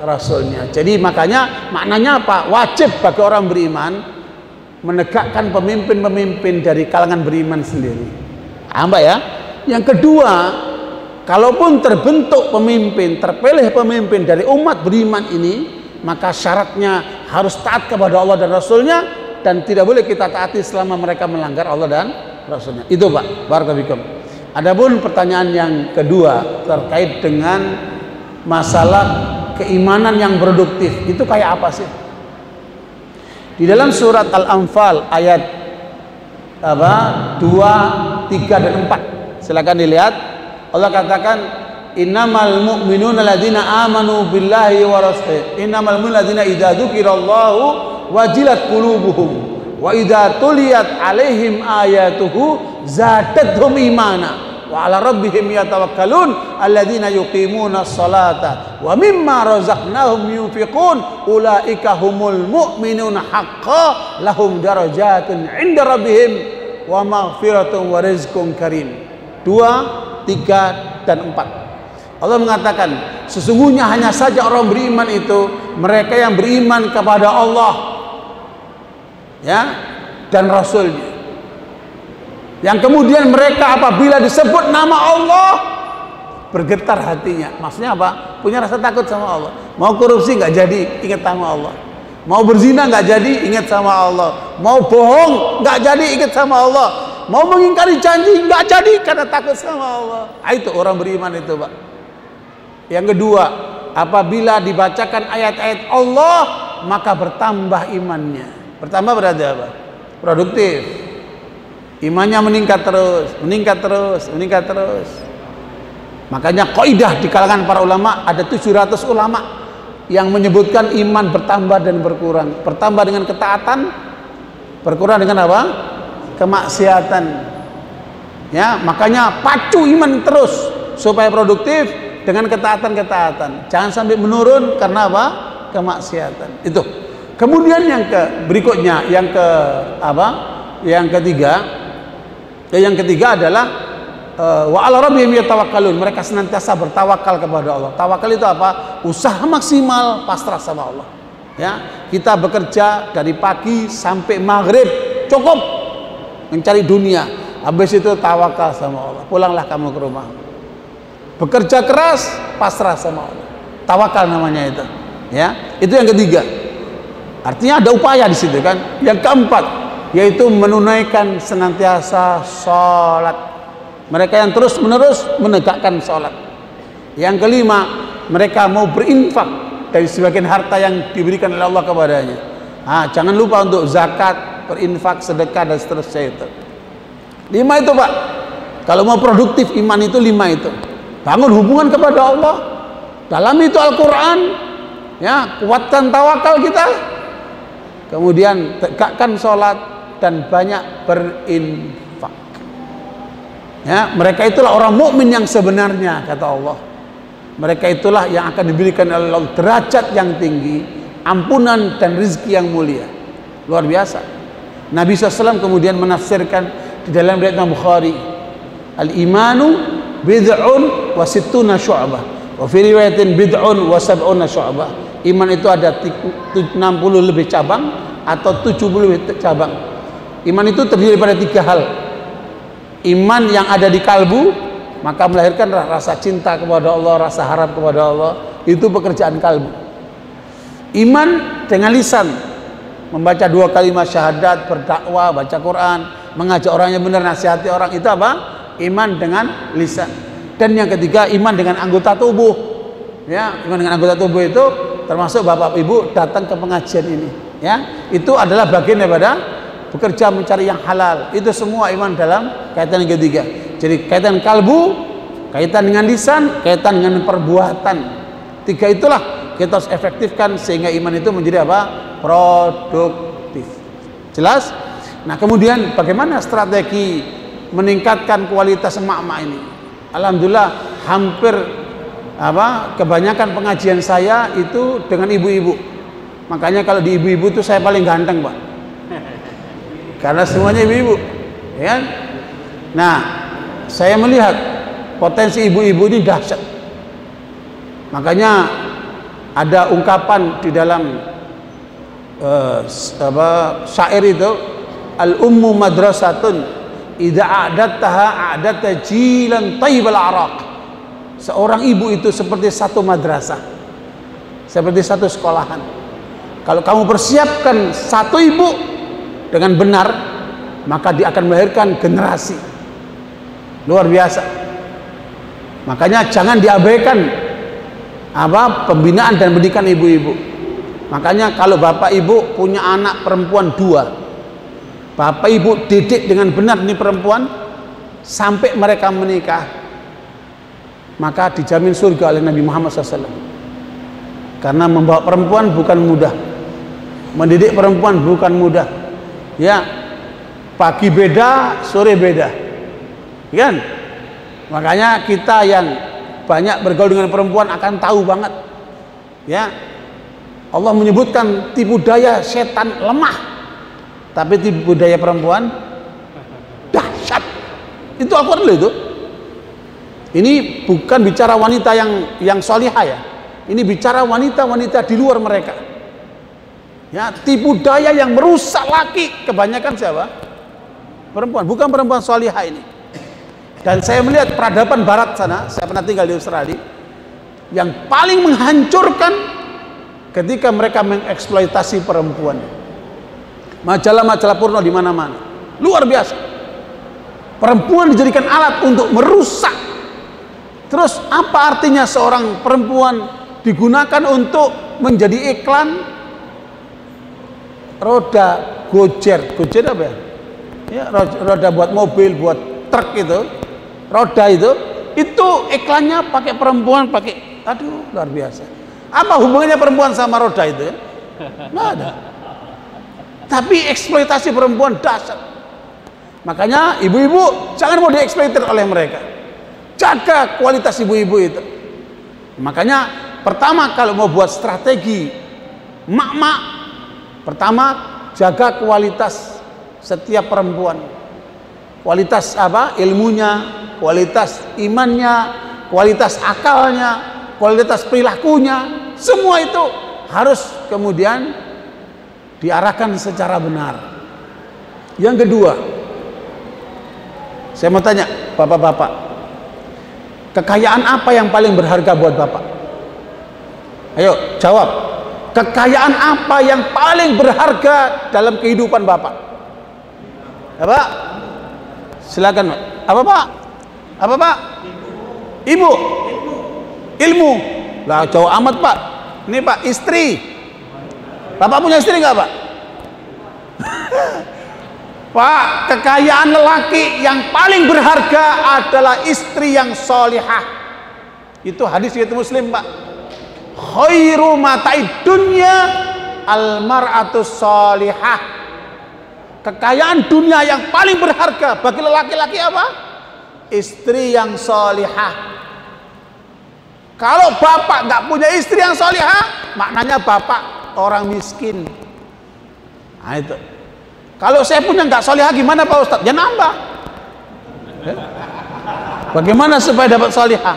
Rasulnya. Jadi makanya maknanya apa? Wajib bagi orang beriman menegakkan pemimpin-pemimpin dari kalangan beriman sendiri. Mbak ya. Yang kedua, kalaupun terbentuk pemimpin, terpilih pemimpin dari umat beriman ini, maka syaratnya harus taat kepada Allah dan Rasulnya, dan tidak boleh kita taati selama mereka melanggar Allah dan Rasulnya. Itu Pak, barakallahu fikum. Adapun pertanyaan yang kedua terkait dengan masalah keimanan yang produktif, itu kayak apa sih? Di dalam surat Al-Anfal ayat 2, 3 dan 4. Silakan dilihat. Allah katakan, innamal mu'minuna alladzina amanu billahi wa rasulih. Innamal mu'minuna alladzina idza dzukirallahu wajilat qulubuhum wa idza tuliyat alaihim ayatuhu zadatuhum imana wa ala rabbihim yatawakkalun alladzina yuqimuna sholata wa mimma razaqnahum yunfiqun ulaika humul mu'minuna haqqan lahum darajatun 'inda rabbihim wa maghfiratun wa rizqun karim. 2, 3 dan 4. Allah mengatakan, sesungguhnya hanya saja orang beriman itu mereka yang beriman kepada Allah ya dan Rasulnya, yang kemudian mereka apabila disebut nama Allah bergetar hatinya. Maksudnya apa? Punya rasa takut sama Allah. Mau korupsi nggak jadi, ingat sama Allah. Mau berzina nggak jadi, ingat sama Allah. Mau bohong nggak jadi, ingat sama Allah. Mau mengingkari janji nggak jadi karena takut sama Allah. Itu orang beriman itu Pak. Yang kedua, apabila dibacakan ayat-ayat Allah maka bertambah imannya. Bertambah berarti apa? Produktif. Imannya meningkat terus, meningkat terus, meningkat terus. Makanya kaidah di kalangan para ulama ada 700 ulama yang menyebutkan iman bertambah dan berkurang. Bertambah dengan ketaatan, berkurang dengan apa? Kemaksiatan. Ya, makanya pacu iman terus supaya produktif dengan ketaatan-ketaatan. Jangan sampai menurun karena apa? Kemaksiatan. Itu. Kemudian yang berikutnya, yang Yang ketiga adalah wa 'ala rabbihim yatawakkalun. Mereka senantiasa bertawakal kepada Allah. Tawakal itu apa? Usaha maksimal, pasrah sama Allah. Ya, kita bekerja dari pagi sampai maghrib, cukup mencari dunia, habis itu tawakal sama Allah, pulanglah kamu ke rumah. Bekerja keras, pasrah sama Allah, tawakal namanya itu. Ya, itu yang ketiga. Artinya ada upaya di situ kan. Yang keempat, yaitu menunaikan senantiasa sholat. Mereka yang terus menerus menegakkan sholat. Yang kelima, mereka mau berinfak dari sebagian harta yang diberikan oleh Allah kepadanya. Jangan lupa untuk zakat, berinfak, sedekah dan seterusnya itu. 5 itu Pak. Kalau mau produktif iman itu 5 itu. Bangun hubungan kepada Allah. Dalam itu Al-Quran. Ya, kuatkan tawakal kita. Kemudian tegakkan sholat dan banyak berinfak. Ya, mereka itulah orang mukmin yang sebenarnya, kata Allah. Mereka itulah yang akan diberikan oleh Allah derajat yang tinggi, ampunan dan rizki yang mulia. Luar biasa. Nabi SAW kemudian menafsirkan di dalam riwayat Imam Bukhari, al-imanu bid'un wa sittuna syu'bah, wa fi riwayatin bid'un wa sab'una syu'bah. Iman itu ada 60 lebih cabang atau 70 lebih cabang. Iman itu terdiri pada 3 hal. Iman yang ada di kalbu, maka melahirkan rasa cinta kepada Allah, rasa harap kepada Allah. Itu pekerjaan kalbu. Iman dengan lisan, membaca 2 kalimat syahadat, berdakwah, baca Quran, mengajak orang yang benar, nasihati orang. Itu apa? Iman dengan lisan. Dan yang ketiga, iman dengan anggota tubuh. Ya, iman dengan anggota tubuh itu termasuk bapak ibu datang ke pengajian ini. Ya, itu adalah bagian daripada bekerja mencari yang halal. Itu semua iman dalam kaitan yang ketiga. Jadi kaitan kalbu, kaitan dengan lisan, kaitan dengan perbuatan. 3 itulah kita harus efektifkan sehingga iman itu menjadi apa? Produktif. Jelas? Nah, kemudian bagaimana strategi meningkatkan kualitas emak-emak ini? Alhamdulillah hampir kebanyakan pengajian saya itu dengan ibu-ibu. Makanya kalau di ibu-ibu itu saya paling ganteng, Pak. Karena semuanya ibu-ibu, ya kan? Nah, saya melihat potensi ibu-ibu ini dahsyat. Makanya ada ungkapan di dalam syair itu, al-ummu madrasatun idza a'adattaha a'adatta jilan thayyibal araq. Seorang ibu itu seperti satu madrasah, seperti satu sekolahan. Kalau kamu persiapkan satu ibu dengan benar, maka dia akan melahirkan generasi luar biasa. Makanya jangan diabaikan pembinaan dan pendidikan ibu-ibu. Makanya kalau bapak ibu punya anak perempuan 2, bapak ibu didik dengan benar ini perempuan sampai mereka menikah, maka dijamin surga oleh Nabi Muhammad SAW. Karena membawa perempuan bukan mudah, mendidik perempuan bukan mudah, ya. Pagi beda, sore beda, kan? Makanya kita yang banyak bergaul dengan perempuan akan tahu banget, ya. Allah menyebutkan tipu daya setan lemah, tapi tipu daya perempuan dahsyat. Itu Al-Quran loh itu. Ini bukan bicara wanita yang solihah, ya. Ini bicara wanita-wanita di luar mereka. Ya, tipu daya yang merusak laki kebanyakan siapa? Perempuan, bukan perempuan solihah ini. Dan saya melihat peradaban barat sana, saya pernah tinggal di Australia, yang paling menghancurkan ketika mereka mengeksploitasi perempuan. Majalah-majalah porno di mana-mana. Luar biasa. Perempuan dijadikan alat untuk merusak. Terus apa artinya seorang perempuan digunakan untuk menjadi iklan roda Gojek? Gojek apa ya? Ya, roda buat mobil, buat truk itu, roda itu iklannya pakai perempuan, pakai, aduh luar biasa. Apa hubungannya perempuan sama roda itu? Nggak ada. Tapi eksploitasi perempuan dahsyat. Makanya ibu-ibu jangan mau dieksploitasi oleh mereka. Jaga kualitas ibu-ibu itu. Makanya pertama kalau mau buat strategi mak-mak, pertama jaga kualitas setiap perempuan. Kualitas ilmunya, kualitas imannya, kualitas akalnya, kualitas perilakunya, semua itu harus kemudian diarahkan secara benar. Yang kedua, saya mau tanya bapak-bapak, kekayaan apa yang paling berharga buat bapak? Ayo jawab. Kekayaan apa yang paling berharga dalam kehidupan bapak? Apa? Silakan, Pak. Apa, Pak? Apa, Pak? Ibu. Ilmu. Lah jauh amat, Pak. Ini, Pak, istri. Bapak punya istri nggak, Pak? Pak, kekayaan lelaki yang paling berharga adalah istri yang solihah. Itu hadis riwayat Muslim, Pak. Khairu mata'id dunya al-mar'atus solihah. Kekayaan dunia yang paling berharga bagi lelaki-laki apa? Istri yang solihah. Kalau bapak nggak punya istri yang solihah, maknanya bapak orang miskin. Nah itu. Kalau saya punya nggak solihah gimana Pak Ustadz? Ya nambah. Bagaimana supaya dapat solihah?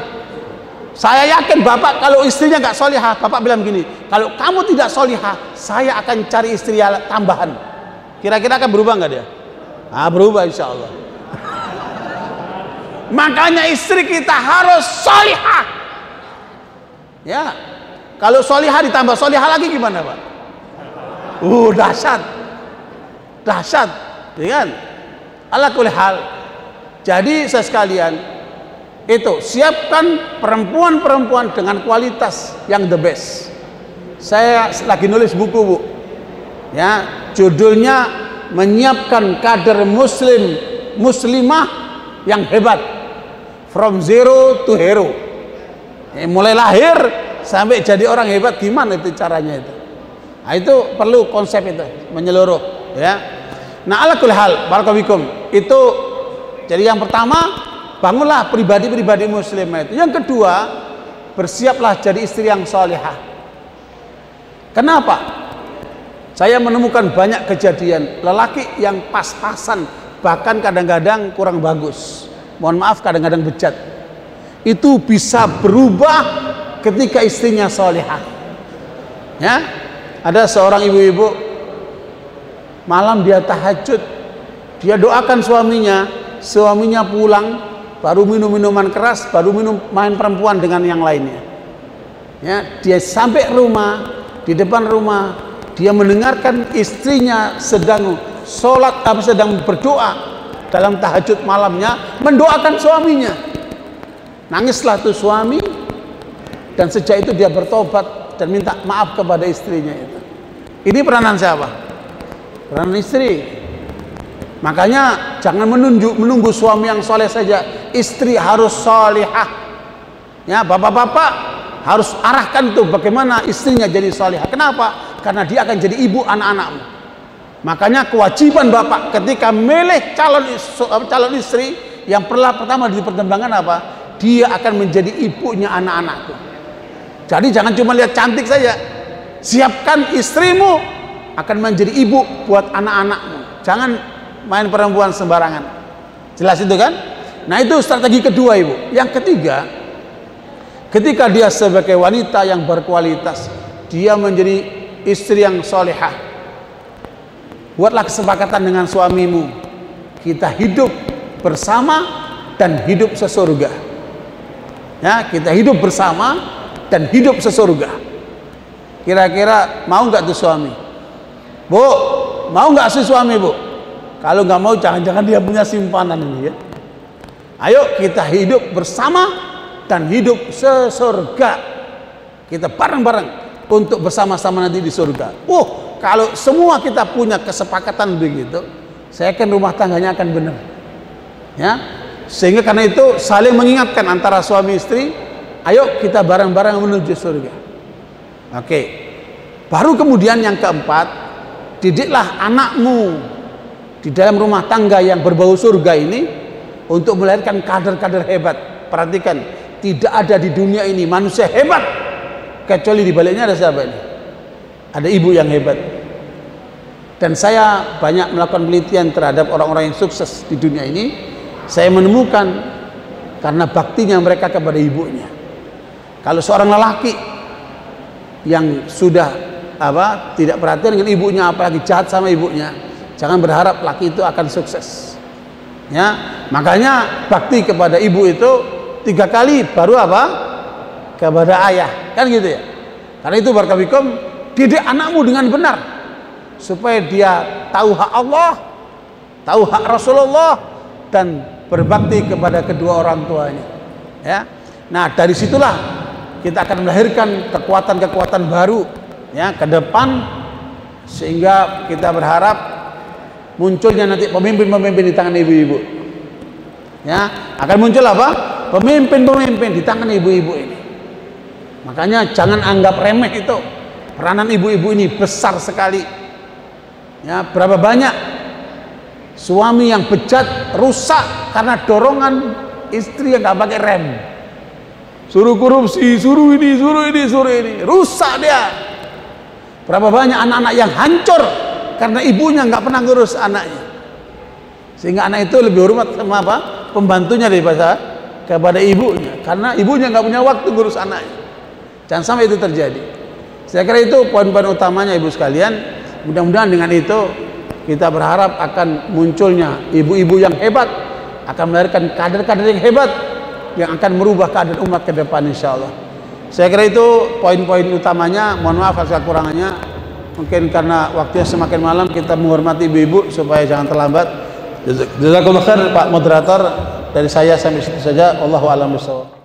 Saya yakin bapak kalau istrinya nggak solihah, bapak bilang gini, kalau kamu tidak solihah, saya akan cari istri tambahan. Kira-kira akan berubah nggak dia? Nah, berubah insya Allah. Makanya istri kita harus solihah. Ya, kalau solihah ditambah solihah lagi gimana Pak? Dahsyat, dahsyat, ya kan? Ala kulli hal. Jadi saya sekalian, itu siapkan perempuan-perempuan dengan kualitas yang the best. Saya lagi nulis buku, Bu. Ya, judulnya menyiapkan kader muslimah yang hebat, from zero to hero. Mulai lahir sampai jadi orang hebat, gimana itu caranya itu? Nah, itu perlu konsep itu menyeluruh, ya. Nah, ala kulli hal, barakallahu fikum. Itu jadi yang pertama bangunlah pribadi-pribadi muslim itu. Yang kedua, bersiaplah jadi istri yang salihah. Kenapa? Saya menemukan banyak kejadian lelaki yang pas-pasan, bahkan kadang-kadang kurang bagus, mohon maaf kadang-kadang bejat, itu bisa berubah ketika istrinya salihah. Ya, ada seorang ibu-ibu malam dia tahajud, dia doakan suaminya pulang baru minum minuman keras, baru main perempuan dengan yang lainnya. Ya, dia sampai rumah, di depan rumah dia mendengarkan istrinya sedang sholat, sedang berdoa dalam tahajud malamnya, mendoakan suaminya. Nangislah tuh suami, dan sejak itu dia bertobat dan minta maaf kepada istrinya itu. Ini peranan siapa? Peranan istri. Makanya jangan menunggu suami yang soleh saja, istri harus solihah. Ya, bapak-bapak harus arahkan tuh bagaimana istrinya jadi solihah. Kenapa? Karena dia akan jadi ibu anak-anakmu. Makanya kewajiban bapak ketika milih calon istri, yang pertama dipertimbangkan apa? Dia akan menjadi ibunya anak-anakku. Jadi jangan cuma lihat cantik saja, siapkan istrimu akan menjadi ibu buat anak-anakmu. Jangan main perempuan sembarangan. Jelas itu kan? Nah, itu strategi kedua, ibu. Yang ketiga, ketika dia sebagai wanita yang berkualitas, dia menjadi istri yang solehah. Buatlah kesepakatan dengan suamimu, kita hidup bersama dan hidup sesurga. Ya, kita hidup bersama dan hidup sesurga. Kira-kira mau nggak tuh suami? Bu, mau nggak sih suami, bu? Kalau nggak mau, jangan-jangan dia punya simpanan ini ya. Ayo kita hidup bersama dan hidup sesurga. Kita bareng-bareng untuk bersama-sama nanti di surga. Kalau semua kita punya kesepakatan begitu, saya yakin rumah tangganya akan benar. Ya, sehingga karena itu saling mengingatkan antara suami istri, ayo kita bareng-bareng menuju surga. Oke. Baru kemudian yang keempat, didiklah anakmu di dalam rumah tangga yang berbau surga ini untuk melahirkan kader-kader hebat. Perhatikan, tidak ada di dunia ini manusia hebat kecuali di baliknya ada siapa ini? Ada ibu yang hebat. Dan saya banyak melakukan penelitian terhadap orang-orang yang sukses di dunia ini. Saya menemukan karena baktinya mereka kepada ibunya. Kalau seorang lelaki yang sudah tidak perhatian dengan ibunya, apalagi jahat sama ibunya, jangan berharap laki itu akan sukses. Ya, makanya bakti kepada ibu itu 3 kali, baru kepada ayah, kan gitu ya. Karena itu barakallahu, didik anakmu dengan benar supaya dia tahu hak Allah, tahu hak Rasulullah, dan berbakti kepada kedua orang tuanya. Ya, nah dari situlah kita akan melahirkan kekuatan-kekuatan baru ya ke depan, sehingga kita berharap munculnya nanti pemimpin-pemimpin di tangan ibu-ibu. Ya, akan muncul pemimpin-pemimpin di tangan ibu-ibu ini. Makanya jangan anggap remeh itu. Peranan ibu-ibu ini besar sekali. Ya, berapa banyak suami yang bejat, rusak karena dorongan istri yang nggak pakai rem. Suruh korupsi, suruh ini, rusak dia. Berapa banyak anak-anak yang hancur karena ibunya nggak pernah ngurus anaknya, sehingga anak itu lebih hormat sama pembantunya daripada kepada ibunya, karena ibunya nggak punya waktu ngurus anaknya. Jangan sampai itu terjadi. Saya kira itu poin-poin utamanya, ibu sekalian. Mudah-mudahan dengan itu kita berharap akan munculnya ibu-ibu yang hebat, akan melahirkan kader-kader yang hebat yang akan merubah keadaan umat ke depan, insya Allah. Saya kira itu poin-poin utamanya. Mohon maaf atas kekurangannya. Mungkin karena waktunya semakin malam, kita menghormati ibu-ibu supaya jangan terlambat. Jazakallahu khair Pak Moderator. Dari saya sampai situ saja. Wallahu a'lam bishawab.